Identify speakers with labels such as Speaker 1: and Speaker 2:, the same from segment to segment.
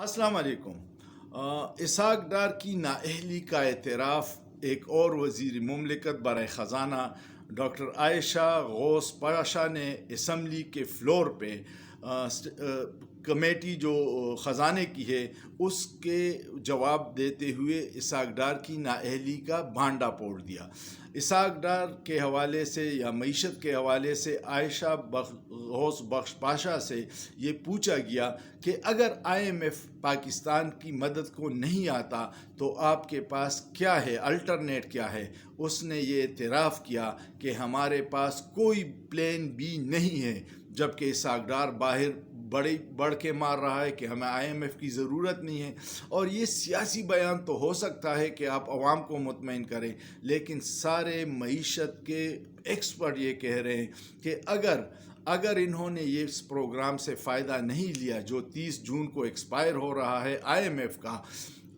Speaker 1: अस्सलाम वालेकुम। इसहाक डार की नाअहली का एतराफ़ एक और वज़ीर मुमलिकत बराए ख़ज़ाना डॉक्टर आयशा गौस पाशा ने असम्बली के फ्लोर पे कमेटी जो ख़जाने की है उसके जवाब देते हुए इसहाक डार की नाअहली का भांडा फोड़ दिया। इसहाक डार के हवाले से या मईशत के हवाले से आयशा गौस बख्श पाशा से ये पूछा गया कि अगर IMF पाकिस्तान की मदद को नहीं आता तो आपके पास क्या है, अल्टरनेट क्या है। उसने ये इतराफ़ किया कि हमारे पास कोई प्लान बी नहीं है, जबकि इसहाक डार बाहर बढ़ के मार रहा है कि हमें IMF की ज़रूरत नहीं है। और ये सियासी बयान तो हो सकता है कि आप अवाम को मुतमईन करें, लेकिन सारे मईशत के एक्सपर्ट ये कह रहे हैं कि अगर इन्होंने ये इस प्रोग्राम से फ़ायदा नहीं लिया जो 30 जून को एक्सपायर हो रहा है IMF का,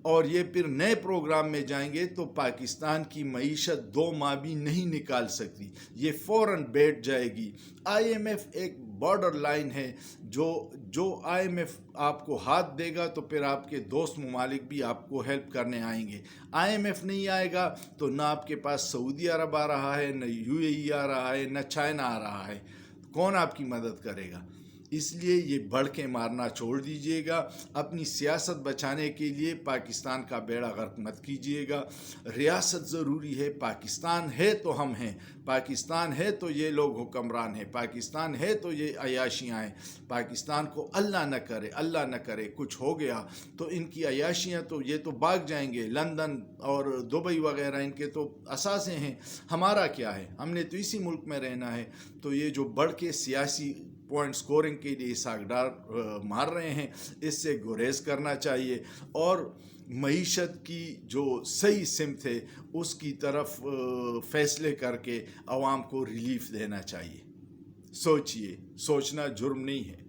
Speaker 1: और ये फिर नए प्रोग्राम में जाएंगे तो पाकिस्तान की मईशत 2 माह भी नहीं निकाल सकती, ये फ़ौरन बैठ जाएगी। IMF एक बॉर्डर लाइन है, जो IMF आपको हाथ देगा तो फिर आपके दोस्त ममालिक भी आपको हेल्प करने आएंगे। IMF नहीं आएगा तो ना आपके पास सऊदी अरब आ रहा है, न UAE आ रहा है, न चाइना आ रहा है। कौन आपकी मदद करेगा? इसलिए ये बढ़ के मारना छोड़ दीजिएगा। अपनी सियासत बचाने के लिए पाकिस्तान का बेड़ा गर्क मत कीजिएगा। रियासत ज़रूरी है। पाकिस्तान है तो हम हैं, पाकिस्तान है तो ये लोग हुक्मरान हैं, पाकिस्तान है तो ये अयाशियाँ हैं। पाकिस्तान को अल्लाह न करे कुछ हो गया तो इनकी अयाशियाँ तो ये तो भाग जाएंगे। लंदन और दुबई वगैरह इनके तो असासे हैं। हमारा क्या है? हमने तो इसी मुल्क में रहना है। तो ये जो बढ़ के सियासी पॉइंट स्कोरिंग के लिए इसहाक डार मार रहे हैं, इससे गुरेज करना चाहिए और मईशत की जो सही सिमत है उसकी तरफ फैसले करके आवाम को रिलीफ देना चाहिए। सोचिए, सोचना जुर्म नहीं है।